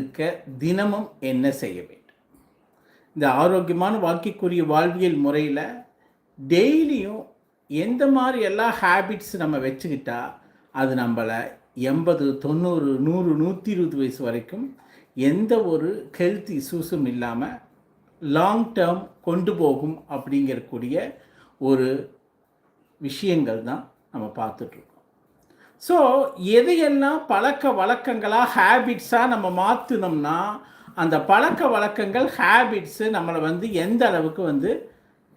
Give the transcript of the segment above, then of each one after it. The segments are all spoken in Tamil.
இருக்க தினமும் என்ன செய்ய வேண்டும்? இந்த ஆரோக்கியமான வாழ்க்கைக்குரிய வாழ்வியல் முறையில் டெய்லியும் எந்த மாதிரி எல்லா ஹேபிட்ஸ் நம்ம வச்சுக்கிட்டா அது நம்மளை 80, 90, 100, 120 வயசு வரைக்கும் எந்த ஒரு ஹெல்த் இஷ்யூஸும் இல்லாமல் லாங் டேர்ம் கொண்டு போகும் அப்படிங்கக்கூடிய ஒரு விஷயங்கள் தான் நம்ம பார்த்துட்ருக்கோம். ஸோ எதையெல்லாம் பழக்க வழக்கங்களாக ஹேபிட்ஸாக நம்ம மாற்றினோம்னா அந்த பழக்க வழக்கங்கள் ஹேபிட்ஸு நம்மளை எந்த அளவுக்கு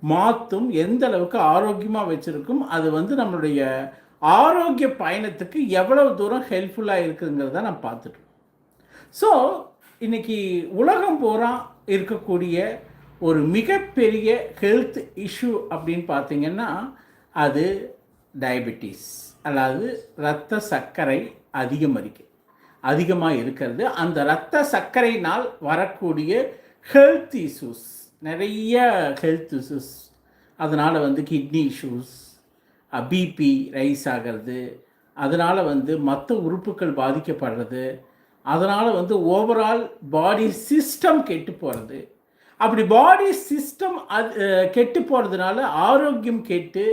மாற்றும், எந்த அளவுக்கு ஆரோக்கியமாக வச்சுருக்கும், அது நம்மளுடைய ஆரோக்கிய பயணத்துக்கு எவ்வளவு தூரம் ஹெல்ப்ஃபுல்லாக இருக்குங்கிறத நம்ம பார்த்துட்ருக்கோம். ஸோ இன்றைக்கி உலகம் பூரா இருக்கக்கூடிய ஒரு மிகப்பெரிய ஹெல்த் இஷ்யூ அப்படின்னு பார்த்திங்கன்னா அது டயபெட்டிஸ், அதாவது இரத்த சர்க்கரை அதிகமாக இருக்கிறது. அந்த இரத்த சர்க்கரையினால் வரக்கூடிய ஹெல்த் இஷ்யூஸ், நிறைய ஹெல்த் இஷ்யூஸ், அதனால் கிட்னி இஷ்யூஸ், பிபி ரைஸ் ஆகிறது, அதனால் மற்ற உறுப்புகள் பாதிக்கப்படுறது, அதனால் ஓவரால் பாடி சிஸ்டம் கெட்டு போகிறது. அப்படி பாடி சிஸ்டம் கெட்டு போகிறதுனால ஆரோக்கியம் கெட்டு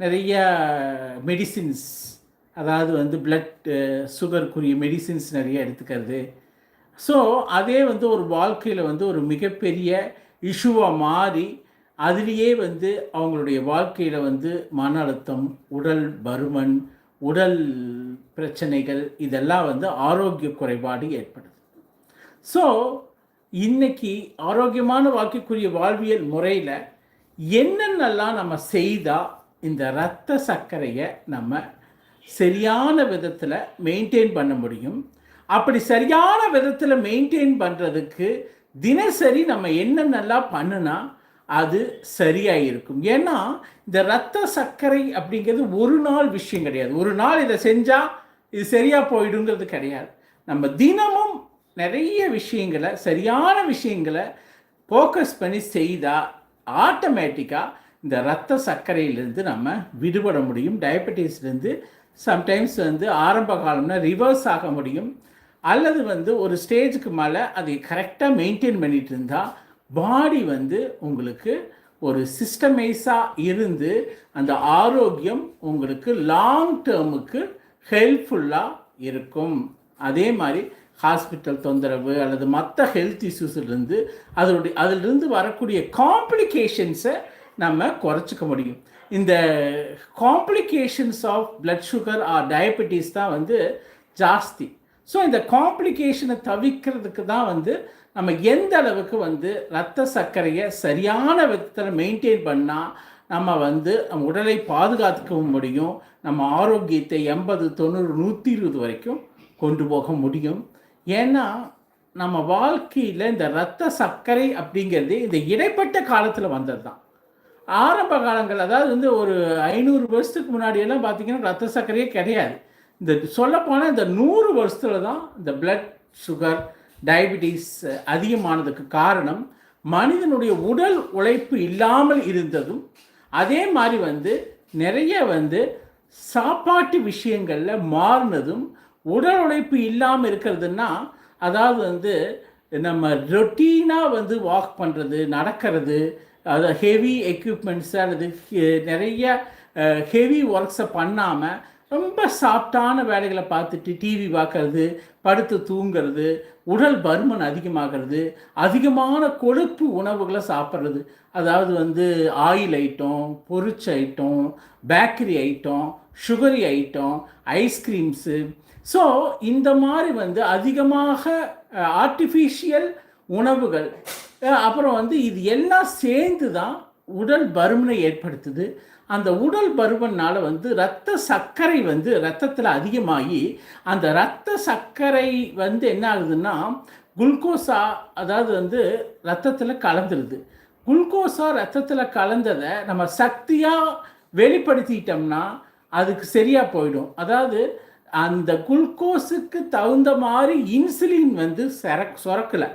நிறைய மெடிசின்ஸ், அதாவது பிளட் சுகருக்குரிய மெடிசின்ஸ் நிறைய எடுத்துக்கிறது. ஸோ அதே ஒரு வாழ்க்கையில் ஒரு மிகப்பெரிய இஷ்யூவாக மாறி அதுலேயே அவங்களுடைய வாழ்க்கையில் மன அழுத்தம், உடல் பருமன், உடல் பிரச்சனைகள், இதெல்லாம் ஆரோக்கிய குறைபாடு ஏற்படுது. ஸோ இன்னைக்கு ஆரோக்கியமான வாழ்க்கைக்குரிய வாழ்வியல் முறையில் என்னென்னலாம் நம்ம செய்தால் இந்த இரத்த சர்க்கரையை நம்ம சரியான விதத்தில் மெயின்டைன் பண்ண முடியும்? அப்படி சரியான விதத்தில் மெயின்டைன் பண்ணுறதுக்கு தினசரி நம்ம என்னென்னலாம் பண்ணுனா அது சரியாக இருக்கும்? ஏன்னா இந்த இரத்த சர்க்கரை அப்படிங்கிறது ஒரு நாள் விஷயம் கிடையாது. ஒரு நாள் இதை செஞ்சால் இது சரியாக போயிடுங்கிறது கிடையாது. நம்ம தினமும் நிறைய விஷயங்களை, சரியான விஷயங்களை ஃபோக்கஸ் பண்ணி செய்தால் ஆட்டோமேட்டிக்காக இந்த இரத்த சர்க்கரையிலேருந்து நம்ம விடுபட முடியும். டயபெட்டிஸ்லேருந்து சம்டைம்ஸ் ஆரம்ப காலம்னா ரிவர்ஸ் ஆக முடியும். அல்லது ஒரு ஸ்டேஜுக்கு மேலே அதை கரெக்டாக மெயின்டைன் பண்ணிகிட்டு இருந்தால் பாடி உங்களுக்கு ஒரு சிஸ்டமைஸாக இருந்து அந்த ஆரோக்கியம் உங்களுக்கு லாங் டேர்முக்கு ஹெல்ப்ஃபுல்லாக இருக்கும். அதே மாதிரி ஹாஸ்பிட்டல் தொந்தரவு அல்லது மற்ற ஹெல்த் இஷ்யூஸ்லேருந்து அதிலிருந்து வரக்கூடிய காம்ப்ளிகேஷன்ஸை நம்ம குறைச்சிக்க முடியும். இந்த complications of blood sugar or diabetes தான் ஜாஸ்தி. ஸோ இந்த காம்ப்ளிகேஷனை தவிர்க்கிறதுக்கு தான் நம்ம எந்த அளவுக்கு இரத்த சர்க்கரையை சரியான விதத்தில் மெயின்டைன் பண்ணால் நம்ம உடலை பாதுகாத்துக்கவும் முடியும், நம்ம ஆரோக்கியத்தை 80, 90, 120 வரைக்கும் கொண்டு போக முடியும். ஏன்னா நம்ம வாழ்க்கையில் இந்த இரத்த சர்க்கரை அப்படிங்கிறது இந்த இடைப்பட்ட காலத்தில் வந்தது தான். ஆரம்ப காலங்கள், அதாவது ஒரு 500 வருஷத்துக்கு முன்னாடியெல்லாம் பார்த்திங்கன்னா இரத்த சர்க்கரையே கிடையாது. இந்த சொல்லப்போனால் இந்த 100 வருஷத்தில் தான் இந்த பிளட் சுகர் டயபெட்டிஸ் அதிகமானதுக்கு காரணம் மனிதனுடைய உடல் உழைப்பு இல்லாமல் இருந்ததும், அதே மாதிரி நிறைய சாப்பாட்டு விஷயங்களில் மாறினதும். உடல் உழைப்பு இல்லாமல் இருக்கிறதுனா அதாவது நம்ம ரொட்டீனாக வாக் பண்ணுறது, நடக்கிறது, அது ஹெவி எக்யூப்மெண்ட்ஸு அல்லது நிறைய ஹெவி ஒர்க்ஸை பண்ணாமல் ரொம்ப சாஃப்டான வேலைகளை பார்த்துட்டு டிவி பார்க்கறது, படுத்து தூங்கிறது, உடல் பருமன் அதிகமாகிறது, அதிகமான கொழுப்பு உணவுகளை சாப்பிட்றது, அதாவது ஆயில் ஐட்டம், பொரிச்ச item, bakery item, sugary item, ice creams. So இந்த மாதிரி அதிகமாக ஆர்டிஃபிஷியல் உணவுகள், அப்புறம் இது எல்லாம் சேர்ந்து தான் உடல் பருமனை ஏற்படுத்துது. அந்த உடல் பருமனால் இரத்த சர்க்கரை இரத்தத்தில் அதிகமாகி அந்த இரத்த சர்க்கரை என்ன ஆகுதுன்னா குளுக்கோஸா, அதாவது இரத்தத்தில் கலந்துருது. குளுக்கோஸா இரத்தத்தில் கலந்ததை நம்ம சக்தியாக வெளிப்படுத்திட்டோம்னா அதுக்கு சரியாக போயிடும். அதாவது அந்த குளுக்கோஸுக்கு தகுந்த மாதிரி இன்சுலின் சுரக்கலை.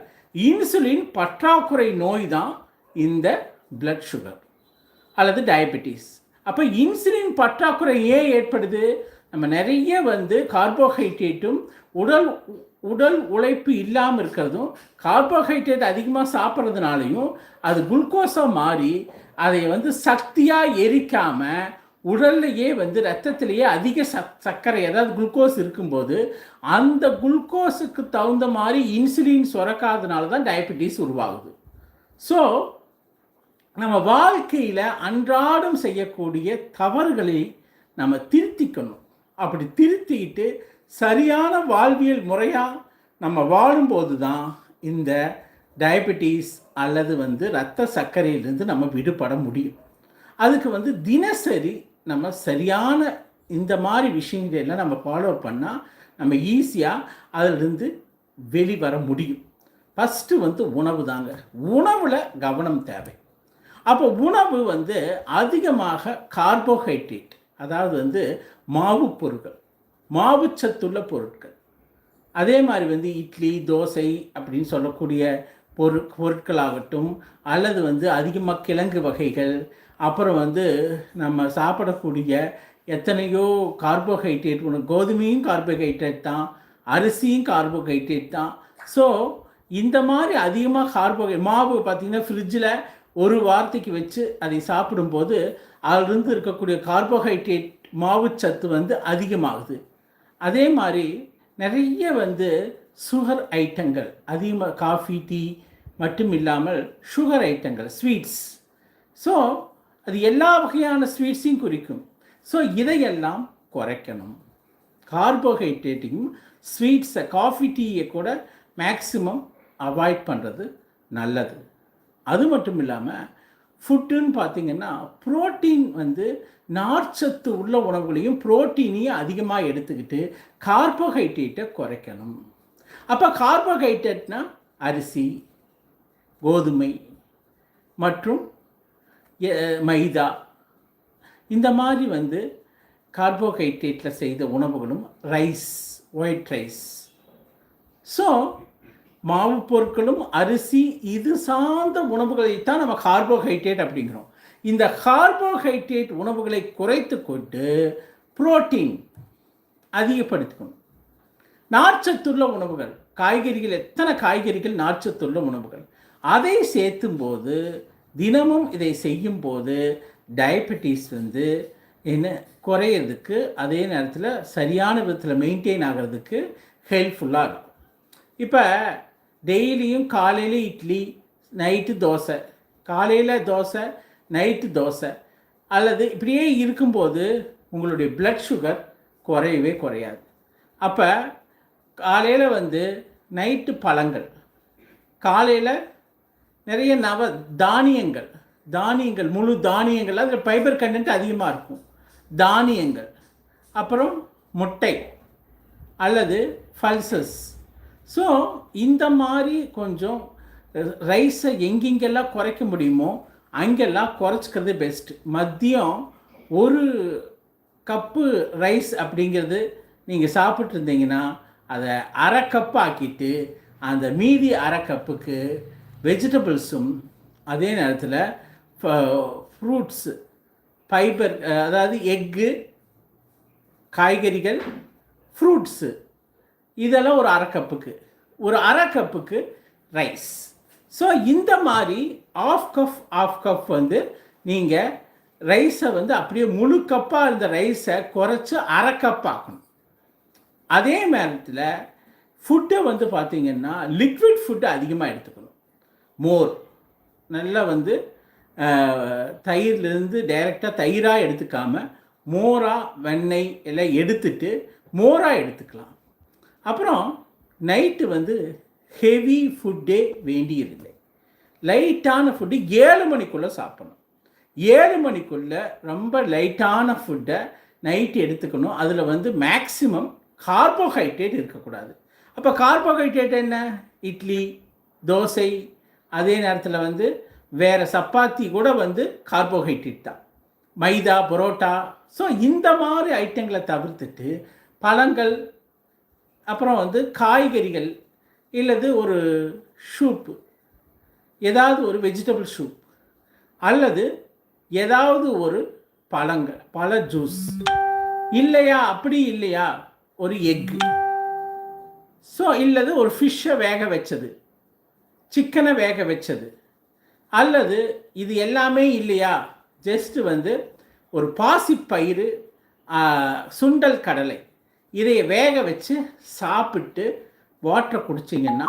இன்சுலின் பற்றாக்குறை நோய் தான் இந்த பிளட் சுகர் அல்லது டயபெட்டிஸ். அப்போ இன்சுலின் பற்றாக்குறை ஏன் ஏற்படுது? நம்ம நிறைய கார்போஹைட்ரேட்டும் உடல் உடல் உழைப்பு இல்லாமல் இருக்கிறதும் கார்போஹைட்ரேட் அதிகமாக சாப்பிட்றதுனாலையும் அது குளுக்கோஸாக மாறி அதை வந்து சக்தியாக எரிக்காமல் உடல்லையே வந்து ரத்தத்திலேயே அதிக சர்க்கரை அதாவது குளுக்கோஸ் இருக்கும்போது அந்த குளுக்கோஸுக்கு தகுந்த மாதிரி இன்சுலின் சுரக்காதனால தான் டயபெட்டிஸ் உருவாகுது. ஸோ நம்ம வாழ்க்கையில் அன்றாடம் செய்யக்கூடிய தவறுகளை நம்ம திருத்திக்கணும். அப்படி திருத்திக்கிட்டு சரியான வாழ்வியல் முறையாக நம்ம வாழும்போது தான் இந்த டயபெட்டிஸ் அல்லது வந்து இரத்த சர்க்கரையிலிருந்து நம்ம விடுபட முடியும். அதுக்கு வந்து தினசரி நம்ம சரியான இந்த மாதிரி விஷயங்களெல்லாம் நம்ம ஃபாலோ பண்ணால் நம்ம ஈஸியாக அதிலிருந்து வெளிவர முடியும். ஃபஸ்ட்டு வந்து உணவு தாங்க. உணவில் கவனம் தேவை. அப்போ உணவு வந்து அதிகமாக கார்போஹைட்ரேட் அதாவது வந்து மாவு பொருட்கள், மாவுச்சத்துள்ள பொருட்கள், அதே மாதிரி வந்து இட்லி தோசை அப்படின்னு சொல்லக்கூடிய பொருட்களாகட்டும் அல்லது வந்து அதிகமாக கிழங்கு வகைகள், அப்புறம் வந்து நம்ம சாப்பிடக்கூடிய எத்தனையோ கார்போஹைட்ரேட் கோதுமையும் கார்போஹைட்ரேட் தான், அரிசியும் கார்போஹைட்ரேட் தான். ஸோ இந்த மாதிரி அதிகமாக மாவு பார்த்திங்கன்னா ஃப்ரிட்ஜில் ஒரு வாரத்துக்கு வச்சு அதை சாப்பிடும்போது அதிலிருந்து இருக்கக்கூடிய கார்போஹைட்ரேட் மாவுச்சத்து வந்து அதிகமாகுது. அதே மாதிரி நிறைய வந்து சுகர் ஐட்டங்கள் அதிகமாக காஃபி டீ மட்டும் இல்லாமல் சுகர் ஐட்டங்கள் ஸ்வீட்ஸ். ஸோ அது எல்லா வகையான ஸ்வீட்ஸையும் குறிக்கும். ஸோ இதையெல்லாம் குறைக்கணும். கார்போஹைட்ரேட்டையும் ஸ்வீட்ஸை காஃபி டீயை கூட மேக்ஸிமம் அவாய்ட் பண்ணுறது நல்லது. அது மட்டும் இல்லாமல் ஃபுட்டுன்னு பார்த்திங்கன்னா புரோட்டீன் வந்து நார்ச்சத்து உள்ள உணவுகளையும் புரோட்டீனையும் அதிகமாக எடுத்துக்கிட்டு கார்போஹைட்ரேட்டை குறைக்கணும். அப்போ கார்போஹைட்ரேட்னா அரிசி, கோதுமை மற்றும் மைதா இந்த மாதிரி வந்து கார்போஹைட்ரேட்டில் செய்த உணவுகளும் ரைஸ், ஒயிட் ரைஸ். ஸோ மாவு பொருட்களும் அரிசி இது சார்ந்த உணவுகளைத்தான் நம்ம கார்போஹைட்ரேட் அப்படிங்கிறோம். இந்த கார்போஹைட்ரேட் உணவுகளை குறைத்து கொண்டு புரோட்டீன் அதிகப்படுத்திக்கணும். நார்ச்சத்துள்ள உணவுகள், காய்கறிகள், எத்தனை காய்கறிகள் நார்ச்சத்துள்ள உணவுகள், அதை சேர்த்தும் போது தினமும் இதை செய்யும் போது டயபெட்டிஸ் வந்து என்ன குறையிறதுக்கு அதே நேரத்தில் சரியான விதத்தில் மெயின்டைன் ஆகிறதுக்கு ஹெல்ப்ஃபுல்லாக இருக்கும். இப்போ டெய்லியும் காலையில் இட்லி, நைட்டு தோசை, காலையில் தோசை, நைட்டு தோசை அல்லது இப்படியே இருக்கும்போது உங்களுடைய பிளட் சுகர் குறையவே குறையாது. அப்போ காலையில் வந்து நைட்டு பழங்கள், காலையில் நிறைய தானியங்கள் முழு தானியங்கள், அதில் ஃபைபர் கண்டென்ட் அதிகமாக இருக்கும், தானியங்கள், அப்புறம் முட்டை அல்லது பல்சஸ். ஸோ இந்த மாதிரி கொஞ்சம் ரைஸை எங்கெங்கெல்லாம் குறைக்க முடியுமோ அங்கெல்லாம் குறைச்சிக்கிறது பெஸ்ட்டு. மதியம் ஒரு கப்பு ரைஸ் அப்படிங்கிறது நீங்கள் சாப்பிட்ருந்தீங்கன்னா அதை அரை கப்பு ஆக்கிட்டு அந்த மீதி அரை கப்புக்கு வெஜிடபிள்ஸும் அதே நேரத்தில் ஃப்ரூட்ஸு, ஃபைபர் அதாவது எக்கு, காய்கறிகள், ஃப்ரூட்ஸு இதெல்லாம் ஒரு அரை கப்புக்கு ரைஸ். ஸோ இந்த மாதிரி ஆஃப் கப் வந்து நீங்கள் ரைஸை வந்து அப்படியே முழு கப்பாக இருந்த ரைஸை குறைச்சி அரை கப் ஆக்கணும். அதே நேரத்தில் ஃபுட்டை வந்து பார்த்திங்கன்னா லிக்விட் ஃபுட்டு அதிகமாக எடுத்துக்கணும். மோர் நல்லா வந்து தயிர்லேருந்து டைரெக்டாக தயிராக எடுத்துக்காமல் மோராக வெண்ணெய் எல்லாம் எடுத்துட்டு மோராக எடுத்துக்கலாம். அப்புறம் நைட்டு வந்து ஹெவி ஃபுட்டே வேண்டியதில்லை. லைட்டான ஃபுட்டு 7 மணிக்குள்ளே சாப்பிடணும். 7 மணிக்குள்ளே ரொம்ப லைட்டான ஃபுட்டை நைட்டு எடுத்துக்கணும். அதில் வந்து மேக்ஸிமம் கார்போஹைட்ரேட் இருக்கக்கூடாது. அப்போ கார்போஹைட்ரேட் என்ன? இட்லி, தோசை, அதே நேரத்தில் வந்து வேறு சப்பாத்தி கூட வந்து கார்போஹைட்ரேட் தான், மைதா, பரோட்டா. ஸோ இந்த மாதிரி ஐட்டங்களை தவிர்த்துட்டு பழங்கள், அப்புறம் வந்து காய்கறிகள் இல்லது ஒரு சூப்பு, ஏதாவது ஒரு வெஜிடபிள் சூப் அல்லது ஏதாவது ஒரு பழ ஜூஸ் இல்லையா, அப்படி இல்லையா ஒரு எக்கு. ஸோ இல்லது ஒரு ஃபிஷ்ஷை வேக வச்சது, சிக்கனை வேக வச்சது, அல்லது இது எல்லாமே இல்லையா, ஜஸ்ட்டு வந்து ஒரு பாசிப்பயிறு, சுண்டல் கடலை இதை வேக வச்சு சாப்பிட்டு வாட்டரை குடிச்சிங்கன்னா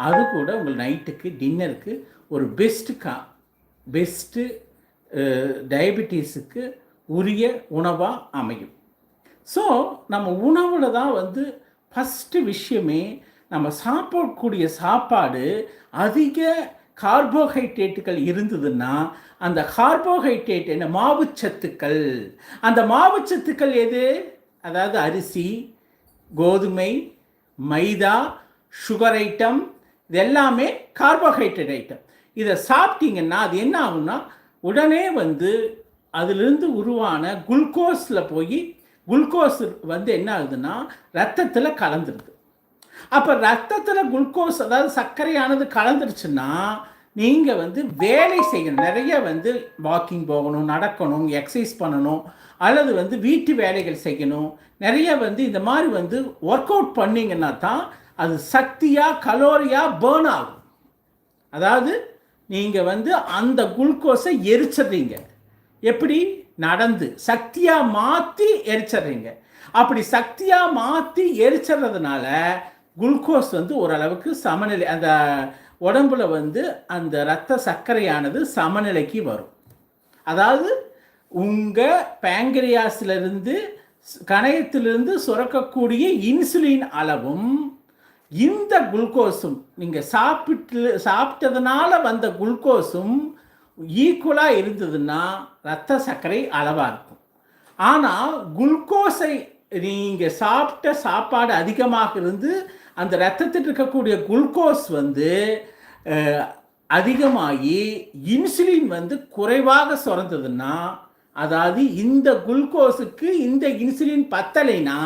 அது கூட உங்கள் நைட்டுக்கு டின்னருக்கு ஒரு பெஸ்ட்டு டயபிட்டிஸுக்கு உரிய உணவாக அமையும். ஸோ நம்ம உணவில் தான் வந்து ஃபஸ்ட்டு விஷயமே. நம்ம சாப்பிடக்கூடிய சாப்பாடு அதிக கார்போஹைட்ரேட்டுகள் இருந்ததுன்னா அந்த கார்போஹைட்ரேட் என்ன, மாவுச்சத்துக்கள். அந்த மாவுச்சத்துக்கள் எது? அதாவது அரிசி, கோதுமை, மைதா, சுகர் ஐட்டம், இது எல்லாமே கார்போஹைட்ரேட் ஐட்டம். இதை சாப்பிட்டீங்கன்னா அது என்ன ஆகும்னா உடனே வந்து அதிலிருந்து உருவான குளுக்கோஸில் போய் குளுக்கோஸ் வந்து என்ன ஆகுதுன்னா ரத்தத்தில் கலந்துருது. அப்போ ரத்தத்தில் குளுக்கோஸ் அதாவது சர்க்கரையானது கலந்துருச்சுன்னா நீங்கள் வந்து வேலை செய்யணும், நிறைய வந்து வாக்கிங் போகணும், நடக்கணும், எக்ஸசைஸ் பண்ணணும், அல்லது வந்து வீட்டு வேலைகள் செய்யணும், நிறைய வந்து இந்த மாதிரி வந்து ஒர்க் அவுட் பண்ணிங்கன்னா தான் அது சக்தியாக கலோரியாக பேர்ன் ஆகும். அதாவது நீங்கள் வந்து அந்த குளுக்கோஸை எரிச்சிடுறீங்க. எப்படி? நடந்து சக்தியாக மாற்றி எரிச்சிடுறீங்க. அப்படி சக்தியாக மாற்றி எரிச்சிடுறதுனால குளுக்கோஸ் வந்து ஓரளவுக்கு சமநிலை, அந்த உடம்புல வந்து அந்த இரத்த சர்க்கரையானது சமநிலைக்கு வரும். அதாவது உங்கள் பேங்கரியாஸிலிருந்து கணையத்திலிருந்து சுரக்கக்கூடிய இன்சுலின் அளவும் இந்த குளுக்கோஸும் நீங்கள் சாப்பிட்டதுனால வந்த குளுக்கோஸும் ஈக்குவலாக இருந்ததுன்னா இரத்த சர்க்கரை அளவாக இருக்கும். ஆனால் குளுக்கோஸை நீங்கள் சாப்பிட்ட சாப்பாடு அதிகமாக இருந்து அந்த இரத்தத்தில் இருக்கக்கூடிய குளுக்கோஸ் வந்து அதிகமாகி இன்சுலின் வந்து குறைவாக சுரந்ததுன்னா, அதாவது இந்த குளுக்கோஸுக்கு இந்த இன்சுலின் பத்தலைன்னா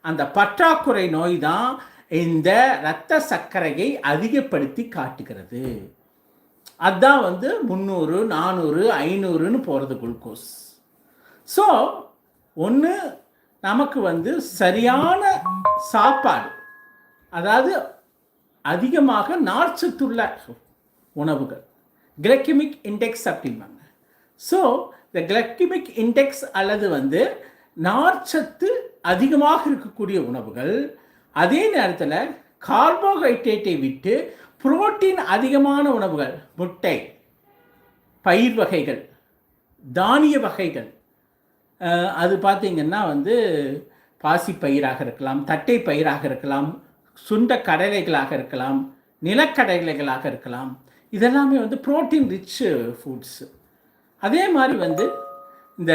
அந்த பற்றாக்குறை நோய் தான் இந்த இரத்த சர்க்கரையை அதிகப்படுத்தி காட்டுகிறது. அதுதான் வந்து 300, 400, 500ன்னு போகிறது குளுக்கோஸ். ஸோ ஒன்று நமக்கு வந்து சரியான சாப்பாடு, அதாவது அதிகமாக நார்ச்சத்துள்ள உணவுகள், கிளைக்கெமிக் இண்டெக்ஸ் அப்படிம்பாங்க. ஸோ இந்த கிளைக்கெமிக் இண்டெக்ஸ் அல்லது வந்து நார்ச்சத்து அதிகமாக இருக்கக்கூடிய உணவுகள், அதே நேரத்தில் கார்போஹைட்ரேட்டை விட்டு புரோட்டீன் அதிகமான உணவுகள், முட்டை, பயிர் வகைகள், தானிய வகைகள், அது பார்த்திங்கன்னா வந்து பாசி பயிராக இருக்கலாம், தட்டை பயிராக இருக்கலாம், சுண்ட கடலைகளாக இருக்கலாம், நிலக்கடலைகளாக இருக்கலாம். இதெல்லாமே வந்து புரோட்டீன் ரிச் ஃபுட்ஸு. அதே மாதிரி வந்து இந்த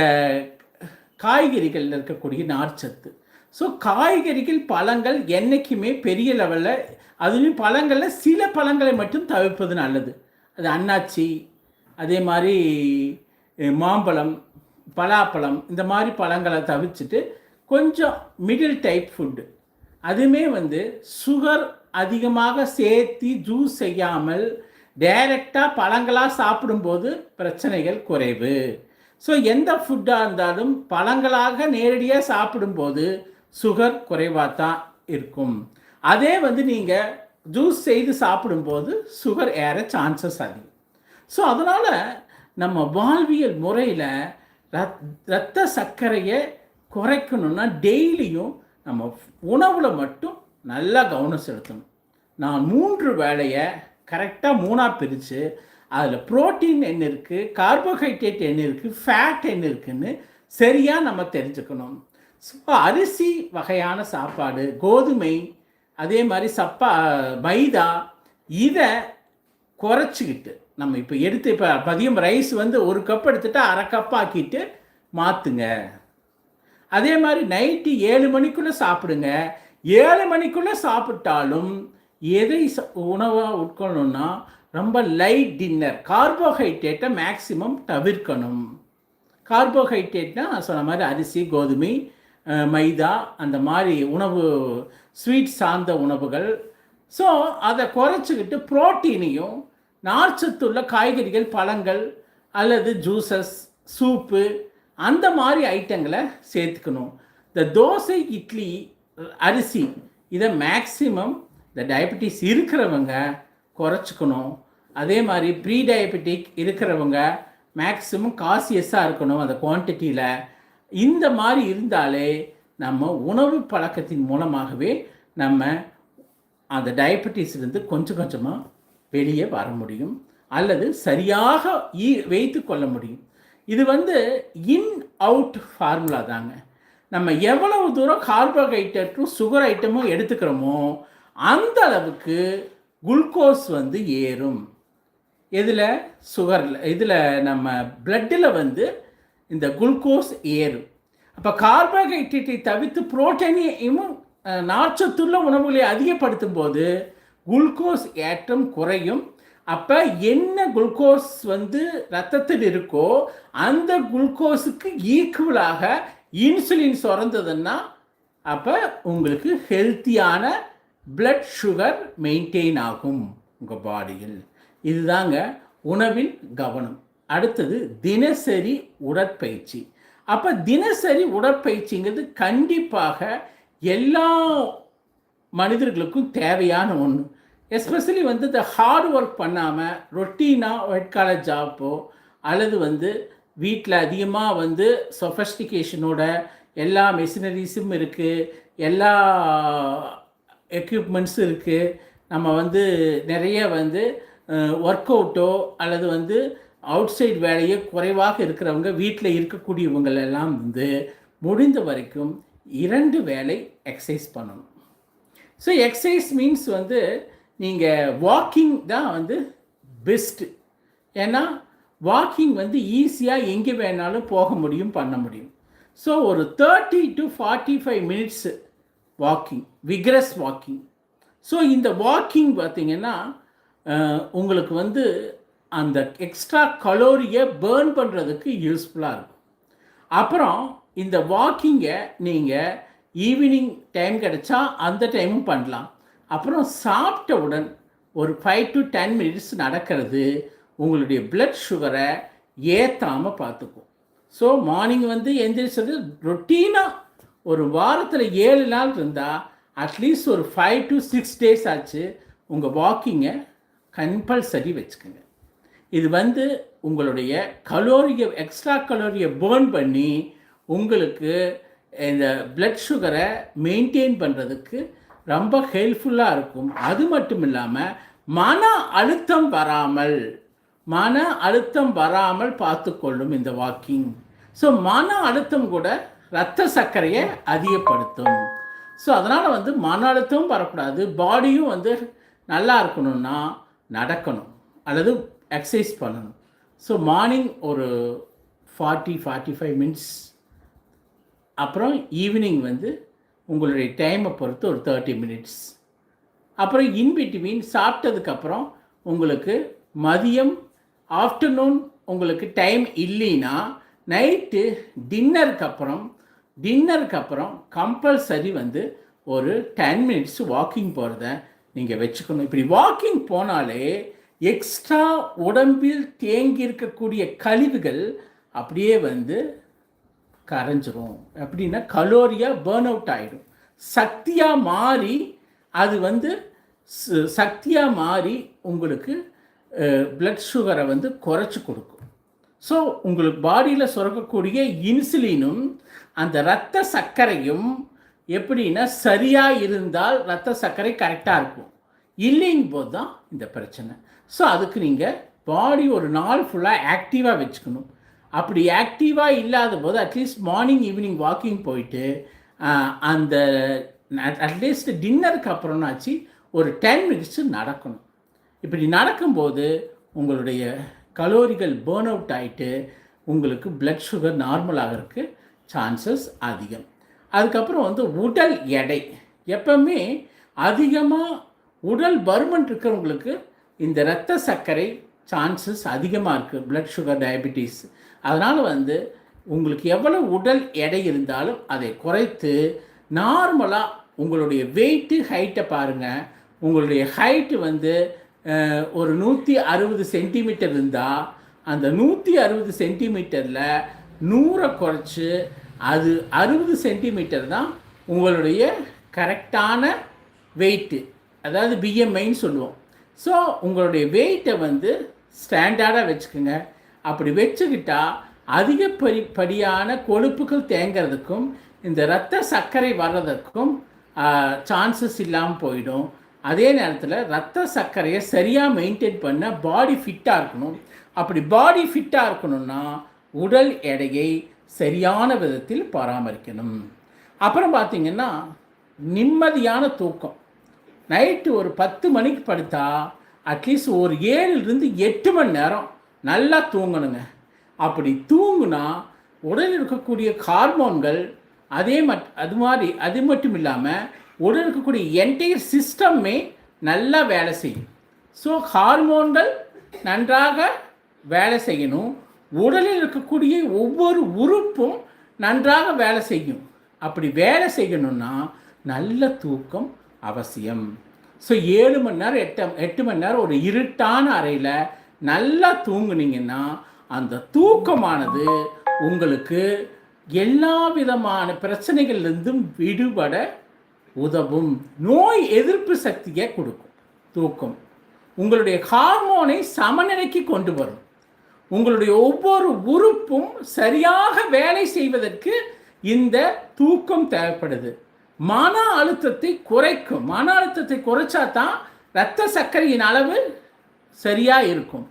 காய்கறிகளில் இருக்கக்கூடிய நார்ச்சத்து. ஸோ காய்கறிகள், பழங்கள் என்றைக்குமே பெரிய லெவலில், அதுலேயும் பழங்களில் சில பழங்களை மட்டும் தவிர்ப்பது நல்லது. அது அன்னாச்சி, அதே மாதிரி மாம்பழம், பலாப்பழம், இந்த மாதிரி பழங்களை தவிர்த்துட்டு கொஞ்சம் மிடில் டைப் ஃபுட்டு, அதுவுமே வந்து சுகர் அதிகமாக சேர்த்து ஜூஸ் செய்யாமல் டைரெக்டாக பழங்களாக சாப்பிடும்போது பிரச்சனைகள் குறைவு. ஸோ எந்த ஃபுட்டாக இருந்தாலும் பழங்களாக நேரடியாக சாப்பிடும்போது சுகர் குறைவாக தான் இருக்கும். அதே வந்து நீங்கள் ஜூஸ் செய்து சாப்பிடும்போது சுகர் ஏற சான்சஸ் அதிகம். ஸோ அதனால் நம்ம வாழ்வியல் முறையில் இரத்த சர்க்கரையை குறைக்கணும்னா டெய்லியும் நம்ம உணவில் மட்டும் நல்லா கவனம் செலுத்தணும். நான் 3 வேளையை கரெக்டாக 3ஆக பிரித்து அதில் புரோட்டீன் என்ன இருக்குது, கார்போஹைட்ரேட் என்ன இருக்குது, ஃபேட் என்ன இருக்குதுன்னு சரியாக நம்ம தெரிஞ்சுக்கணும். ஸோ அரிசி வகையான சாப்பாடு, கோதுமை, அதே மாதிரி மைதா, இதை குறைச்சிக்கிட்டு நம்ம இப்போ இப்போ மதியம் ரைஸ் வந்து 1 கப் எடுத்துகிட்டு 1/2 கப் ஆக்கிட்டு மாற்றுங்க. அதே மாதிரி நைட்டு 7 மணிக்குள்ளே சாப்பிடுங்க. 7 மணிக்குள்ளே சாப்பிட்டாலும் எதை உணவாக உட்கொள்ளணும்னா ரொம்ப லைட் டின்னர், கார்போஹைட்ரேட்டை மேக்சிமம் தவிர்க்கணும். கார்போஹைட்ரேட்னா சொன்ன மாதிரி அரிசி, கோதுமை, மைதா, அந்த மாதிரி உணவு, ஸ்வீட் சார்ந்த உணவுகள். ஸோ அதை குறைச்சிக்கிட்டு புரோட்டீனையும் நார்ச்சத்துள்ள காய்கறிகள், பழங்கள் அல்லது ஜூஸஸ், சூப்பு, அந்த மாதிரி ஐட்டங்களை சேர்த்துக்கணும். இந்த தோசை, இட்லி, அரிசி, இதை மேக்சிமம் இந்த டயபெட்டிஸ் இருக்கிறவங்க குறைச்சிக்கணும். அதே மாதிரி ப்ரீ டயபெட்டிக் இருக்கிறவங்க மேக்ஸிமம் காசியஸாக இருக்கணும் அந்த குவான்டிட்டியில். இந்த மாதிரி இருந்தாலே நம்ம உணவு பழக்கத்தின் மூலமாகவே நம்ம அந்த டயபெட்டிஸ்லேருந்து கொஞ்சம் கொஞ்சமாக வெளியே வர முடியும், அல்லது சரியாக வைத்து கொள்ள முடியும். இது இன் அவுட் ஃபார்முலா தாங்க. நம்ம எவ்வளவு தூரம் கார்போஹைட்ரேட்டும் சுகர் ஐட்டமும் எடுத்துக்கிறோமோ அந்த அளவுக்கு குளுக்கோஸ் ஏறும். இதில் சுகரில் இதில் நம்ம பிளட்டில் இந்த குளுக்கோஸ் ஏறும். அப்போ கார்போஹைட்ரேட்டை தவிர்த்து புரோட்டீனையும் நார்ச்சத்துள்ள உணவுகளை அதிகப்படுத்தும் போது குளுக்கோஸ் ஏற்றம் குறையும். அப்போ என்ன குளுக்கோஸ் ரத்தத்தில் இருக்கோ அந்த குளுக்கோஸுக்கு ஈக்குவலாக இன்சுலின் சுரந்ததுன்னா அப்போ உங்களுக்கு ஹெல்த்தியான பிளட் சுகர் மெயின்டைன் ஆகும் உங்கள் பாடியில். இதுதாங்க உணவில் கவனம். அடுத்தது தினசரி உடற்பயிற்சி. அப்போ தினசரி உடற்பயிற்சிங்கிறது கண்டிப்பாக எல்லா மனிதர்களுக்கும் தேவையான ஒன்று. எஸ்பெஷலி இந்த ஹார்ட் ஒர்க் பண்ணாமல் ரொட்டீனாக ஒயிட் காலர் ஜாப்போ அல்லது வீட்டில் அதிகமாக சொஃபஸ்டிகேஷனோட எல்லா மெஷினரிஸும் இருக்குது, எல்லா எக்யூப்மெண்ட்ஸும் இருக்குது. நம்ம நிறைய ஒர்க் அவுட்டோ அல்லது அவுட் சைட் வேலையே குறைவாக இருக்கிறவங்க வீட்டில் இருக்கக்கூடியவங்களெல்லாம் முடிந்த வரைக்கும் 2 வேளை எக்ஸசைஸ் பண்ணணும். ஸோ எக்ஸசைஸ் மீன்ஸ் நீங்கள் வாக்கிங் தான் பெஸ்ட்டு. ஏன்னா வாக்கிங் ஈஸியாக எங்கே வேணாலும் போக முடியும், பண்ண முடியும். ஸோ ஒரு 30 to 45 minutes walking, vigorous walking. So இந்த வாக்கிங் பார்த்திங்கன்னா உங்களுக்கு அந்த எக்ஸ்ட்ரா கலோரியை பேர்ன் பண்ணுறதுக்கு யூஸ்ஃபுல்லாக இருக்கும். அப்புறம் இந்த வாக்கிங்கை நீங்கள் ஈவினிங் டைம் கிடைச்சா அந்த டைமும் பண்ணலாம். அப்புறம் சாப்பிட்டவுடன் ஒரு 5 to 10 மினிட்ஸ் நடக்கிறது உங்களுடைய பிளட் சுகரை ஏற்றாமல் பார்த்துக்கும். ஸோ மார்னிங் எந்திரிச்சது ரொட்டீனாக ஒரு வாரத்தில் 7 நாள் இருந்தால் அட்லீஸ்ட் ஒரு 5 to 6 டேஸ் ஆச்சு உங்கள் வாக்கிங்கை கம்பல்சரி வச்சுக்கோங்க. இது உங்களுடைய கலோரியை எக்ஸ்ட்ரா கலோரியை பேர்ன் பண்ணி உங்களுக்கு இந்த பிளட் சுகரை மெயின்டைன் பண்ணுறதுக்கு ரொம்ப ஹெல்ப்ஃபுல்லாக இருக்கும். அது மட்டும் இல்லாமல் மன அழுத்தம் வராமல் பார்த்துக்கொள்ளும் இந்த வாக்கிங். ஸோ மன அழுத்தம் கூட இரத்த சர்க்கரையை அதிகப்படுத்தும். ஸோ அதனால் மன அழுத்தமும் வரக்கூடாது, பாடியும் நல்லா இருக்கணும்னா நடக்கணும் அல்லது எக்ஸசைஸ் பண்ணணும். ஸோ மார்னிங் ஒரு 40-45 மினிட்ஸ், அப்புறம் ஈவினிங் உங்களுடைய டைமை பொறுத்து ஒரு 30 மினிட்ஸ், அப்புறம் இன்பிட்வீன் சாப்பிட்டதுக்கப்புறம் உங்களுக்கு மதியம் ஆஃப்டர்நூன் உங்களுக்கு டைம் இல்லைன்னா நைட்டு டின்னருக்கு அப்புறம் கம்பல்சரி ஒரு 10 மினிட்ஸ் வாக்கிங் போகிறத நீங்கள் வச்சுக்கணும். இப்படி வாக்கிங் போனாலே எக்ஸ்ட்ரா உடம்பில் தேங்கி இருக்கக்கூடிய கழிவுகள் அப்படியே கரைஞ்சிரும். அப்படின்னா கலோரியாக பேர்ன் அவுட் ஆகிடும், சக்தியாக மாறி அது சக்தியாக மாறி உங்களுக்கு பிளட் சுகரை குறைச்சி கொடுக்கும். ஸோ உங்களுக்கு பாடியில் சுரக்கக்கூடிய இன்சுலினும் அந்த இரத்த சர்க்கரையும் எப்படின்னா சரியாக இருந்தால் இரத்த சர்க்கரை கரெக்டாக இருக்கும், இல்லைங்க போது தான் இந்த பிரச்சனை. ஸோ அதுக்கு நீங்கள் பாடி ஒரு நாள் ஃபுல்லாக ஆக்டிவாக வச்சுக்கணும். அப்படி ஆக்டிவாக இல்லாத போது அட்லீஸ்ட் மார்னிங் ஈவினிங் வாக்கிங் போயிட்டு அந்த அட்லீஸ்ட் டின்னருக்கு அப்புறம்னாச்சு ஒரு 10 மினிட்ஸு நடக்கணும். இப்படி நடக்கும்போது உங்களுடைய கலோரிகள் பேர்ன் அவுட் ஆகிட்டு உங்களுக்கு பிளட் சுகர் நார்மல் ஆகிறதுக்கு சான்சஸ் அதிகம். அதுக்கப்புறம் உடல் எடை எப்பவுமே அதிகமாக உடல் பருமன் இருக்கிறவங்களுக்கு இந்த இரத்த சர்க்கரை சான்சஸ் அதிகமாக இருக்குது, பிளட் சுகர் டயபிட்டிஸ். அதனால் உங்களுக்கு எவ்வளோ உடல் எடை இருந்தாலும் அதை குறைத்து நார்மலாக உங்களுடைய வெயிட்டு ஹைட்டை பாருங்கள். உங்களுடைய ஹைட்டு ஒரு 160 சென்டிமீட்டர் இருந்தால் அந்த 160 சென்டிமீட்டரில் 100 குறைச்சி அது 60 சென்டிமீட்டர் தான் உங்களுடைய கரெக்டான வெயிட்டு. அதாவது பிஎம்ஐன்னு சொல்லுவோம். ஸோ உங்களுடைய வெயிட்டை வந்து ஸ்டாண்டர்டாக வச்சுக்கோங்க. அப்படி வச்சுக்கிட்டா அதிகப்படியான கொழுப்புகள் தேங்கிறதுக்கும் இந்த இரத்த சர்க்கரை வர்றதுக்கும் சான்சஸ் இல்லாமல் போயிடும். அதே நேரத்தில் இரத்த சர்க்கரையை சரியாக மெயின்டைன் பண்ண பாடி ஃபிட்டாக இருக்கணும். அப்படி பாடி ஃபிட்டாக இருக்கணும்னா உடல் எடையை சரியான விதத்தில் பராமரிக்கணும். அப்புறம் பார்த்திங்கன்னா நிம்மதியான தூக்கம். நைட்டு ஒரு 10 மணிக்கு படுத்தா அட்லீஸ்ட் ஒரு 7லிருந்து 8 மணி நேரம் நல்லா தூங்கணுங்க. அப்படி தூங்குனா உடலில் இருக்கக்கூடிய ஹார்மோன்கள் அது மட்டும் இல்லாமல் உடல் இருக்கக்கூடிய என்டையர் சிஸ்டமே நல்லா வேலை செய்யும். ஸோ ஹார்மோன்கள் நன்றாக வேலை செய்யணும். உடலில் இருக்கக்கூடிய ஒவ்வொரு உறுப்பும் நன்றாக வேலை செய்யும். அப்படி வேலை செய்யணும்னா நல்ல தூக்கம் அவசியம். ஸோ 7 மணி நேரம் 8 மணி நேரம் ஒரு இருட்டான அறையில் நல்லா தூங்குனீங்கன்னா அந்த தூக்கமானது உங்களுக்கு எல்லா விதமான பிரச்சனைகள்லேருந்தும் விடுபட உதவும். நோய் எதிர்ப்பு சக்தியை கொடுக்கும். தூக்கம் உங்களுடைய ஹார்மோனை சமநிலைக்கு கொண்டு வரும். உங்களுடைய ஒவ்வொரு உறுப்பும் சரியாக வேலை செய்வதற்கு இந்த தூக்கம் தேவைப்படுது. மன அழுத்தத்தை குறைக்கும். மன அழுத்தத்தை குறைச்சா தான் இரத்த சர்க்கரையின் அளவு சரியாக இருக்கும்.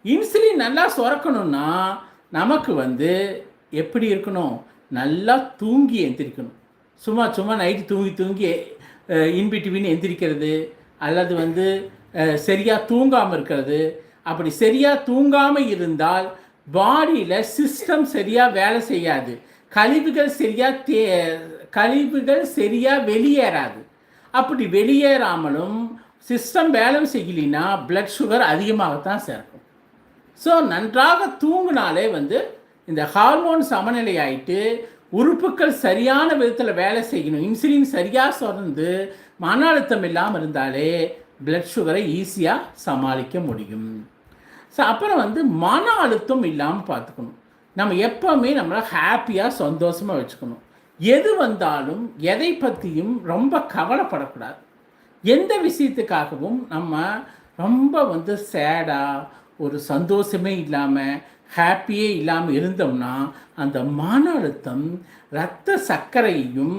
இன்சுலின் நல்லா சுரக்கணும்னா நமக்கு வந்து எப்படி இருக்கணும்? நல்லா தூங்கி எந்திரிக்கணும். சும்மா நைட்டு தூங்கி இன்பிட்வீன் எந்திரிக்கிறது அல்லது வந்து சரியாக தூங்காமல் இருக்கிறது. அப்படி சரியாக தூங்காமல் இருந்தால் பாடியில் சிஸ்டம் சரியாக வேலை செய்யாது. கழிவுகள் சரியாக வெளியேறாது. அப்படி வெளியேறாமலும் சிஸ்டம் வேலை செய்யலினா பிளட் சுகர் அதிகமாகத்தான் சேர்க்கும். ஸோ நன்றாக தூங்கினாலே வந்து இந்த ஹார்மோன் சமநிலை ஆகிட்டு உறுப்புகள் சரியான விதத்தில் வேலை செய்யணும். இன்சுலின் சரியாக சுரந்து மன அழுத்தம் இல்லாமல் இருந்தாலே பிளட் சுகரை ஈஸியாக சமாளிக்க முடியும். ஸோ அப்புறம் வந்து மன அழுத்தம் இல்லாமல் பார்த்துக்கணும். நம்ம எப்போவுமே நம்மளை ஹாப்பியாக சந்தோஷமாக வச்சுக்கணும். எது வந்தாலும் எதை பற்றியும் ரொம்ப கவலைப்படக்கூடாது. எந்த விஷயத்துக்காகவும் நம்ம ரொம்ப வந்து சேடாக ஒரு சந்தோஷமே இல்லாமல் ஹாப்பியே இல்லாமல் இருந்தோம்னா அந்த மன அழுத்தம் இரத்த சர்க்கரையையும்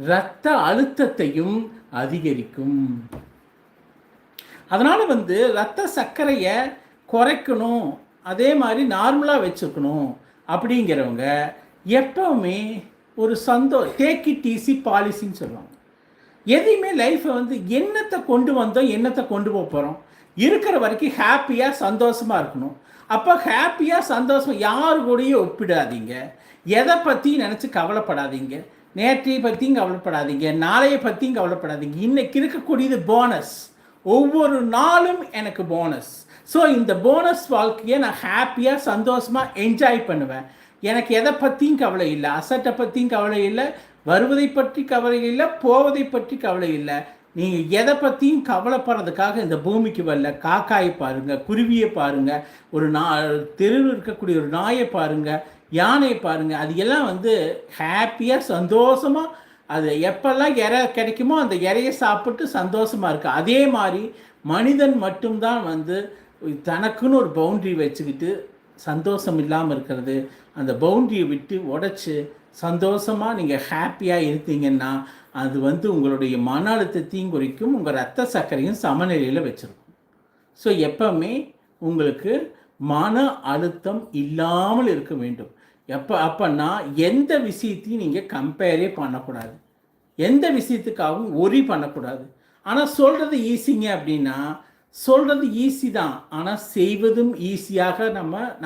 இரத்த அழுத்தத்தையும் அதிகரிக்கும். அதனால் வந்து இரத்த சர்க்கரையை குறைக்கணும், அதே மாதிரி நார்மலாக வச்சுக்கணும் அப்படிங்கிறவங்க எப்போவுமே ஒரு டேக் இட் ஈஸி பாலிசின்னு சொல்லுவாங்க. எதையுமே லைஃப்பை வந்து என்னத்தை கொண்டு வந்தோம் என்னத்தை கொண்டு போகிறோம், இருக்கிற வரைக்கும் ஹாப்பியாக சந்தோஷமாக இருக்கணும். அப்போ ஹாப்பியாக சந்தோஷம் யாரு கூடயும் ஒப்பிடாதீங்க. எதை பற்றியும் நினச்சி கவலைப்படாதீங்க. நேற்றையை பற்றியும் கவலைப்படாதீங்க, நாளையை பற்றியும் கவலைப்படாதீங்க. இன்றைக்கி இருக்கக்கூடியது போனஸ். ஒவ்வொரு நாளும் எனக்கு போனஸ். ஸோ இந்த போனஸ் வாழ்க்கையை நான் ஹாப்பியாக சந்தோஷமாக என்ஜாய் பண்ணுவேன். எனக்கு எதை பற்றியும் கவலை இல்லை. அசட்டை பற்றியும் கவலை இல்லை, வருவதை பற்றி கவலை இல்லை, போவதை பற்றி கவலை இல்லை. நீங்கள் எதை பற்றியும் கவலைப்படுறதுக்காக இந்த பூமிக்கு வரல. காக்காயை பாருங்கள், குருவியை பாருங்கள், ஒரு தெருவில் இருக்கக்கூடிய ஒரு நாயை பாருங்கள், யானையை பாருங்கள். அது எல்லாம் வந்து ஹாப்பியாக சந்தோஷமாக அது எப்பெல்லாம் இறை கிடைக்குமோ அந்த இறையை சாப்பிட்டு சந்தோஷமாக இருக்குது. அதே மாதிரி மனிதன் மட்டும்தான் வந்து தனக்குன்னு ஒரு பவுண்ட்ரி வச்சுக்கிட்டு சந்தோஷம் இல்லாமல் இருக்கிறது. அந்த பவுண்ட்ரியை விட்டு உடச்சி சந்தோஷமாக நீங்கள் ஹாப்பியாக இருந்தீங்கன்னா அது வந்து உங்களுடைய மன அழுத்தத்தையும் குறைக்கும், உங்கள் இரத்த சர்க்கரையும் சமநிலையில் வச்சுருக்கும். ஸோ எப்போவுமே உங்களுக்கு மன அழுத்தம் இல்லாமல் இருக்க வேண்டும். அப்போன்னா எந்த விஷயத்தையும் நீங்கள் கம்பேரே பண்ணக்கூடாது, எந்த விஷயத்துக்காகவும் ஒரி பண்ணக்கூடாது. ஆனால் சொல்கிறது ஈஸிங்க அப்படின்னா சொல்கிறது ஈஸி தான், ஆனால் செய்வதும் ஈஸியாக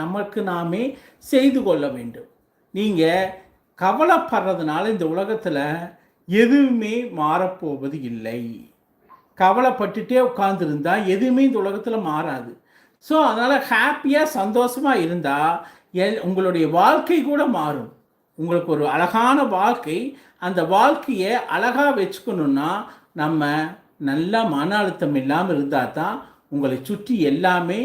நமக்கு நாமே செய்து கொள்ள வேண்டும். நீங்கள் கவலைப்படுறதுனால இந்த உலகத்தில் எதுவுமே மாறப்போவது இல்லை. கவலைப்பட்டுட்டே உட்கார்ந்துருந்தா எதுவுமே இந்த உலகத்தில் மாறாது. ஸோ அதனால் ஹாப்பியாக சந்தோஷமாக இருந்தால் உங்களுடைய வாழ்க்கை கூட மாறும். உங்களுக்கு ஒரு அழகான வாழ்க்கை, அந்த வாழ்க்கையை அழகாக வச்சுக்கணுன்னா நம்ம நல்லா மன அழுத்தம் இல்லாமல் இருந்தால் தான் உங்களை சுற்றி எல்லாமே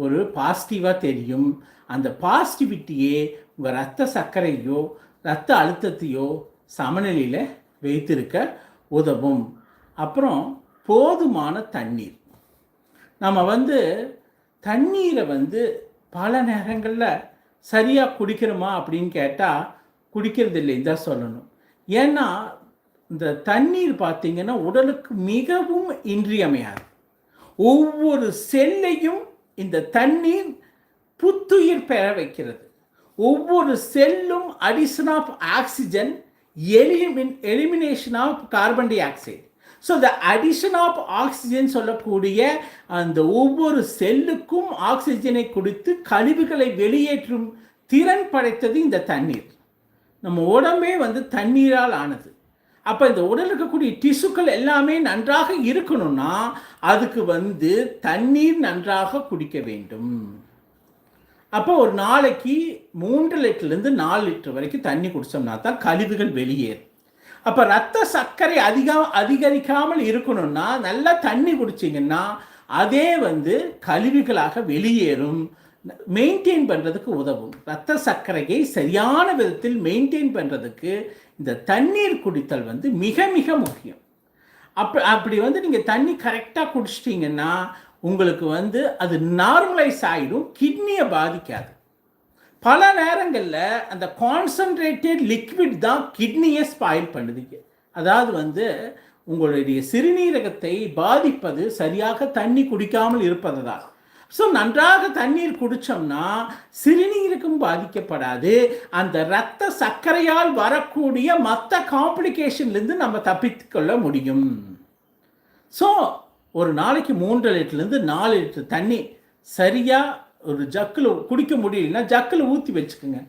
ஒரு பாசிட்டிவாக தெரியும். அந்த பாசிட்டிவிட்டியே உங்கள் இரத்த சர்க்கரையோ இரத்த அழுத்தத்தையோ சமநிலையில் வைத்திருக்க உதவும். அப்புறம் போதுமான தண்ணீர். நம்ம வந்து தண்ணீரை வந்து பல நேரங்களில் சரியாக குடிக்கிறோமா அப்படின்னு கேட்டால் குடிக்கிறது இல்லைன்னு தான் சொல்லணும். ஏன்னா இந்த தண்ணீர் பார்த்திங்கன்னா உடலுக்கு மிகவும் இன்றியமையாது. ஒவ்வொரு செல்லையும் இந்த தண்ணீர் புத்துயிர் பெற வைக்கிறது. ஒவ்வொரு செல்லும் addition of oxygen, elimination of carbon dioxide. So the addition of oxygen சொல்லக்கூடிய அந்த ஒவ்வொரு செல்லுக்கும் ஆக்சிஜனை கொடுத்து கழிவுகளை வெளியேற்றும் திறன் படைத்தது இந்த தண்ணீர். நம்ம உடம்பே வந்து தண்ணீரால் ஆனது. அப்போ இந்த உடல் இருக்கக்கூடிய டிஷ்யூக்கள் எல்லாமே நன்றாக இருக்கணும்னா அதுக்கு வந்து தண்ணீர் நன்றாக குடிக்க வேண்டும். அப்போ ஒரு நாளைக்கு 3 லிட்டர்லேருந்து 4 லிட்டர் வரைக்கும் தண்ணி குடித்தோம்னா தான் கழிவுகள் வெளியேறும். அப்போ ரத்த சர்க்கரை அதிகரிக்காமல் இருக்கணும்னா நல்லா தண்ணி குடிச்சிங்கன்னா அதே வந்து கழிவுகளாக வெளியேறும், மெயின்டைன் பண்ணுறதுக்கு உதவும். ரத்த சர்க்கரையை சரியான விதத்தில் மெயின்டைன் பண்ணுறதுக்கு இந்த தண்ணீர் குடித்தல் வந்து மிக மிக முக்கியம். அப்படி வந்து நீங்கள் தண்ணி கரெக்டாக குடிச்சிட்டிங்கன்னா உங்களுக்கு வந்து அது நார்மலைஸ் ஆகிடும், கிட்னியை பாதிக்காது. பல நேரங்களில் அந்த கான்சன்ட்ரேட்டட் லிக்விட் தான் கிட்னியை ஸ்பாயில் பண்ணுது. அதாவது வந்து உங்களுடைய சிறுநீரகத்தை பாதிப்பது சரியாக தண்ணி குடிக்காமல் இருப்பது தான். ஸோ நன்றாக தண்ணீர் குடித்தோம்னா சிறுநீரகம் பாதிக்கப்படாது. அந்த இரத்த சர்க்கரையால் வரக்கூடிய மற்ற காம்ப்ளிகேஷன்லேருந்து நம்ம தப்பித்துக்கொள்ள முடியும். ஸோ ஒரு நாளைக்கு 3 லிட்டர்லேருந்து 4 லிட்டர் தண்ணி சரியாக ஒரு ஜக்கில் குடிக்க முடியலன்னா ஜக்கில் ஊற்றி வச்சுக்கோங்க.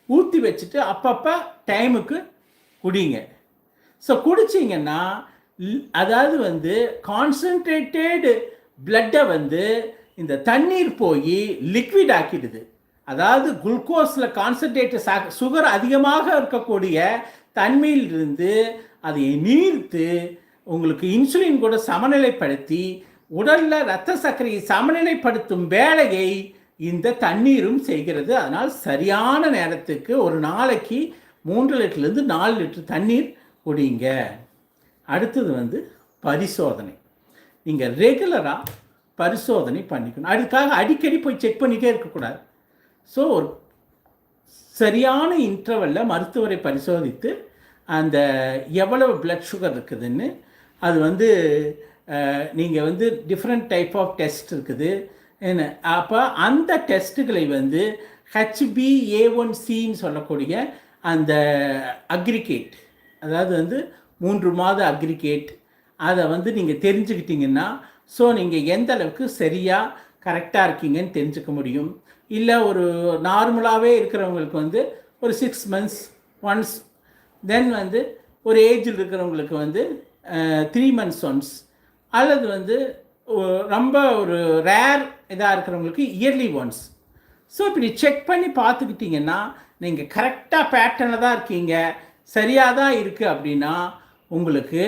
ஊற்றி வச்சுட்டு அப்பப்போ டைமுக்கு குடிங்க. ஸோ குடிச்சிங்கன்னா அதாவது வந்து கான்சன்ட்ரேட்டட் பிளட்டை வந்து இந்த தண்ணீர் போய் லிக்விட் ஆக்கிடுது. அதாவது குளுக்கோஸில் கான்சன்ட்ரேட்டட் சுகர் அதிகமாக இருக்கக்கூடிய தன்மையிலிருந்து அதை நீர்த்து உங்களுக்கு இன்சுலின் கூட சமநிலைப்படுத்தி உடலில் இரத்த சர்க்கரையை சமநிலைப்படுத்தும் வேலையை இந்த தண்ணீரும் செய்கிறது. அதனால் சரியான நேரத்துக்கு ஒரு நாளைக்கு 3 லிட்டர்லேருந்து 4 லிட்டர் தண்ணீர் குடிங்க. அடுத்தது வந்து பரிசோதனை. நீங்கள் ரெகுலராக பரிசோதனை பண்ணிக்கணும். அதுக்காக அடிக்கடி போய் செக் பண்ணிகிட்டே இருக்கக்கூடாது. ஸோ ஒரு சரியான இன்டர்வலில் மருத்துவரை பரிசோதித்து அந்த எவ்வளவு பிளட் சுகர் இருக்குதுன்னு அது வந்து நீங்கள் வந்து டிஃப்ரெண்ட் டைப் ஆஃப் டெஸ்ட் இருக்குது என்ன. அப்போ அந்த டெஸ்ட்டுகளை வந்து HbA1cன்னு சொல்லக்கூடிய அந்த அக்ரிகேட், அதாவது வந்து 3 மாத அக்ரிகேட், அதை வந்து நீங்கள் தெரிஞ்சுக்கிட்டிங்கன்னா ஸோ நீங்கள் எந்த அளவுக்கு சரியாக கரெக்டாக இருக்கீங்கன்னு தெரிஞ்சுக்க முடியும். இல்லை ஒரு நார்மலாகவே இருக்கிறவங்களுக்கு வந்து ஒரு 6 months ஒன்ஸ், தென் வந்து ஒரு ஏஜில் இருக்கிறவங்களுக்கு வந்து 3 months ஒன்ஸ், அல்லது வந்து ரொம்ப ஒரு ரேர் இதாக இருக்கிறவங்களுக்கு இயர்லி ஒன்ஸ். ஸோ இப்படி செக் பண்ணி பார்த்துக்கிட்டிங்கன்னா நீங்கள் கரெக்டாக பேட்டர்னில் தான் இருக்கீங்க, சரியாக தான் இருக்குது அப்படின்னா உங்களுக்கு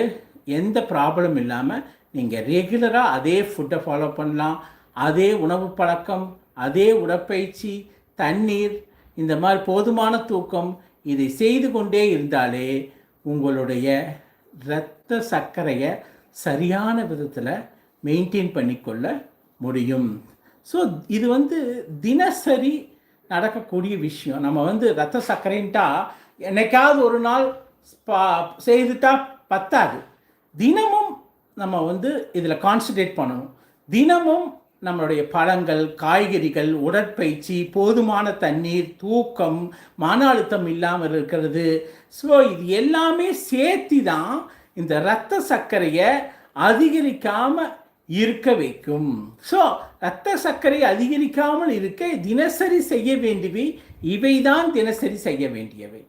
எந்த ப்ராப்ளம் இல்லாமல் நீங்கள் ரெகுலராக அதே ஃபுட்டை ஃபாலோ பண்ணலாம். அதே உணவு பழக்கம், அதே உடற்பயிற்சி, தண்ணீர், இந்த மாதிரி போதுமான தூக்கம், இதை செய்து கொண்டே இருந்தாலே உங்களுடைய இரத்த சர்க்கரையை சரியான விதத்தில் மெயின்டைன் பண்ணிக்கொள்ள முடியும். ஸோ இது வந்து தினசரி நடக்கக்கூடிய விஷயம். நம்ம வந்து இரத்த சர்க்கரைன்ட்டா என்னைக்காவது ஒரு நாள் செய்துட்டா பத்தாது. தினமும் நம்ம வந்து இதில் கான்சன்ட்ரேட் பண்ணணும். தினமும் நம்மளுடைய பழங்கள், காய்கறிகள், உடற்பயிற்சி, போதுமான தண்ணீர், தூக்கம், மன அழுத்தம் இல்லாமல் இருக்கிறது. ஸோ இது எல்லாமே சேர்த்து தான் இந்த இரத்த சர்க்கரையை அதிகரிக்காமல் இருக்க வைக்கும். ஸோ இரத்த சர்க்கரை அதிகரிக்காமல் இருக்க தினசரி செய்ய வேண்டியவை இவை தான் தினசரி செய்ய வேண்டியவை.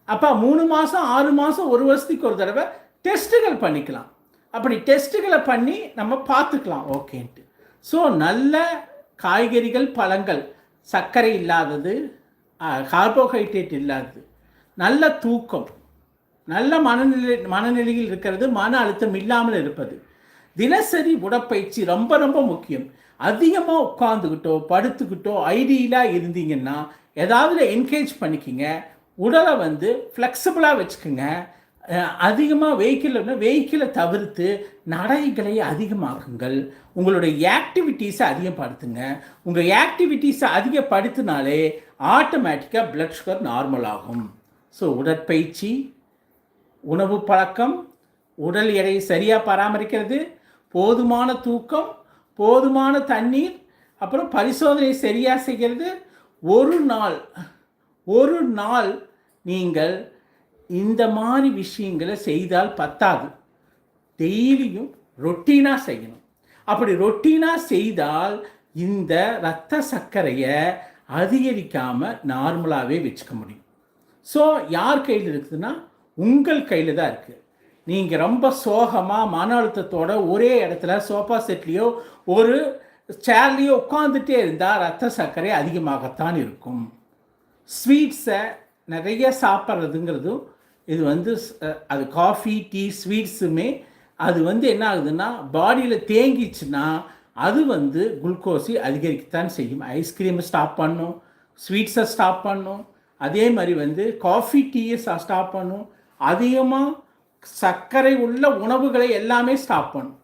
அப்போ 3 மாதம் 6 மாதம் 1 வருஷத்துக்கு ஒரு தடவை டெஸ்ட்டுகள் பண்ணிக்கலாம். அப்படி டெஸ்ட்டுகளை பண்ணி நம்ம பார்த்துக்கலாம் ஓகேன்ட்டு. ஸோ நல்ல காய்கறிகள், பழங்கள், சர்க்கரை இல்லாதது, கார்போஹைட்ரேட் இல்லாதது, நல்ல தூக்கம், நல்ல மனநிலையில் இருக்கிறது, மன அழுத்தம் இல்லாமல் இருப்பது, தினசரி உடற்பயிற்சி ரொம்ப ரொம்ப முக்கியம். அதிகமாக உட்காந்துக்கிட்டோ படுத்துக்கிட்டோ ஐடியலாக இருந்தீங்கன்னா ஏதாவது என்கரேஜ் பண்ணிக்கிங்க. உடலை வந்து ஃப்ளெக்சிபிளாக வச்சுக்கோங்க. அதிகமாக வெஹிக்கிளை தவிர்த்து நடைகளை அதிகமாக்குங்கள். உங்களுடைய ஆக்டிவிட்டீஸை அதிகப்படுத்துங்க. உங்கள் ஆக்டிவிட்டீஸை அதிகப்படுத்தினாலே ஆட்டோமேட்டிக்காக பிளட் சுகர் நார்மல் ஆகும். ஸோ உடற்பயிற்சி, உணவு பழக்கம், உடல் எடையை சரியாக பராமரிக்கிறது, போதுமான தூக்கம், போதுமான தண்ணீர், அப்புறம் பரிசோதனை சரியாக செய்கிறது. ஒரு நாள் நீங்கள் இந்த மாதிரி விஷயங்களை செய்தால் பத்தாது. டெய்லியும் ரொட்டீனாக செய்யணும். அப்படி ரொட்டீனாக செய்தால் இந்த இரத்த சர்க்கரையை அதிகரிக்காமல் நார்மலாகவே வச்சுக்க முடியும். ஸோ யார் கையில் இருக்குதுன்னா உங்கள் கையில் தான் இருக்குது. நீங்கள் ரொம்ப சோகமாக மன அழுத்தத்தோடு ஒரே இடத்துல சோஃபா செட்லேயோ ஒரு சேர்லேயோ உட்காந்துட்டே இருந்தால் இரத்த சர்க்கரை அதிகமாகத்தான் இருக்கும். ஸ்வீட்ஸை நிறைய சாப்பிட்றதுங்கிறதும் இது அது காஃபி, டீ, ஸ்வீட்ஸுமே அது என்ன ஆகுதுன்னா பாடியில் தேங்கிச்சுன்னா அது குளுக்கோஸை அதிகரிக்கத்தான் செய்யும். ஐஸ்கிரீமை ஸ்டாப் பண்ணும், ஸ்வீட்ஸை ஸ்டாப் பண்ணும், அதே மாதிரி காஃபி, டீயை ஸ்டாப் பண்ணும். அதிகமாக சர்க்கரை உள்ள உணவுகளை எல்லாமே ஸ்டாப் பண்ணும்.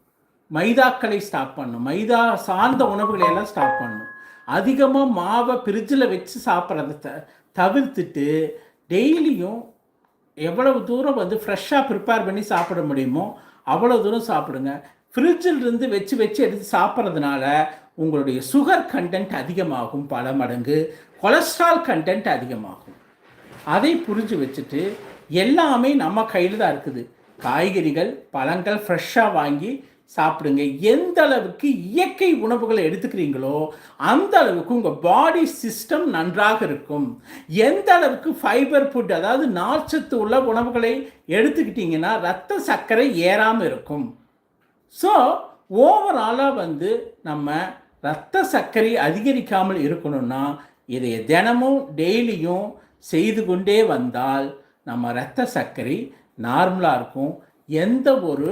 மைதாக்களை ஸ்டாப் பண்ணும், மைதா சார்ந்த உணவுகளை எல்லாம் ஸ்டாப் பண்ணும். அதிகமாக மாவை ஃப்ரிட்ஜில் வச்சு சாப்பிட்றத தவிர்த்துட்டு டெய்லியும் எவ்வளவு தூரம் ஃப்ரெஷ்ஷாக ப்ரிப்பேர் பண்ணி சாப்பிட முடியுமோ அவ்வளோ தூரம் சாப்பிடுங்க. ஃப்ரிட்ஜில் இருந்து வச்சு எடுத்து சாப்பிட்றதுனால உங்களுடைய சுகர் கண்டென்ட் அதிகமாகும், பல மடங்கு கொலஸ்ட்ரால் கண்டென்ட் அதிகமாகும். அதை புரிஞ்சு வச்சுட்டு எல்லாமே நம்ம கையில் தான் இருக்குது. காய்கறிகள், பழங்கள் ஃப்ரெஷ்ஷாக வாங்கி சாப்பிடுங்க. எந்த அளவுக்கு இயற்கை உணவுகளை எடுத்துக்கிறீங்களோ அந்த அளவுக்கு உங்கள் பாடி சிஸ்டம் நன்றாக இருக்கும். எந்த அளவுக்கு ஃபைபர் ஃபுட், அதாவது நார்ச்சத்து உள்ள உணவுகளை எடுத்துக்கிட்டிங்கன்னா இரத்த சர்க்கரை ஏறாமல் இருக்கும். ஸோ ஓவராலாக நம்ம இரத்த சர்க்கரை அதிகரிக்காமல் இருக்கணும்னா இதை தினமும் டெய்லியும் செய்து கொண்டே வந்தால் நம்ம இரத்த சர்க்கரை நார்மலாக இருக்கும். எந்த ஒரு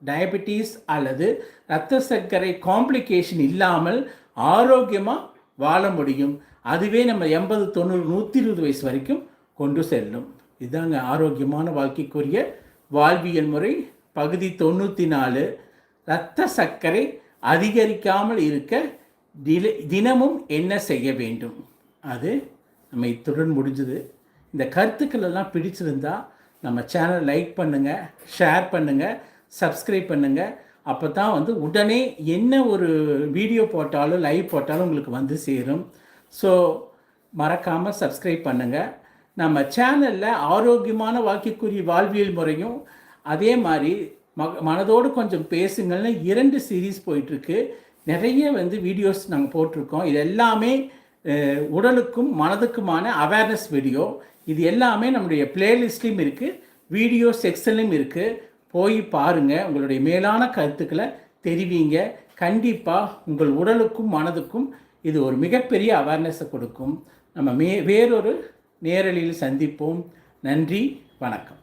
டயபெட்டிஸ் அல்லது இரத்த சர்க்கரை காம்ப்ளிகேஷன் இல்லாமல் ஆரோக்கியமாக வாழ முடியும். அதுவே நம்ம 80, 90, 120 வயசு வரைக்கும் கொண்டு செல்லும். இதுதாங்க ஆரோக்கியமான வாழ்க்கைக்குரிய வாழ்வியல் முறை. பகுதி 94. இரத்த சர்க்கரை அதிகரிக்காமல் இருக்க தினமும் என்ன செய்ய வேண்டும், அது நம்ம இத்துடன் முடிஞ்சது. இந்த கருத்துக்கள் எல்லாம் பிடிச்சிருந்தா நம்ம சேனல் லைக் பண்ணுங்கள், ஷேர் பண்ணுங்கள், சப்ஸ்கிரைப் பண்ணுங்கள். அப்போ தான் உடனே என்ன ஒரு வீடியோ போட்டாலும் லைவ் போட்டாலும் உங்களுக்கு சேரும். ஸோ மறக்காமல் சப்ஸ்கிரைப் பண்ணுங்கள். நம்ம சேனலில் ஆரோக்கியமான வாழ்க்கைக்குரிய வாழ்வியல் முறையும் அதே மாதிரி மனதோடு கொஞ்சம் பேசுங்கள்னு 2 சீரீஸ் போயிட்டுருக்கு. நிறைய வீடியோஸ் நாங்கள் போட்டிருக்கோம். இது எல்லாமே உடலுக்கும் மனதுக்குமான அவேர்னஸ் வீடியோ. இது எல்லாமே நம்முடைய பிளேலிஸ்ட்லேயும் இருக்குது, வீடியோ செக்ஷன்லையும் இருக்குது. போய் பாருங்கள், உங்களுடைய மேலான கருத்துக்களை தெரிவிங்க. கண்டிப்பாக உங்கள் உடலுக்கும் மனதுக்கும் இது ஒரு மிகப்பெரிய அவேர்னஸை கொடுக்கும். நம்ம வேறொரு நேரலையில் சந்திப்போம். நன்றி, வணக்கம்.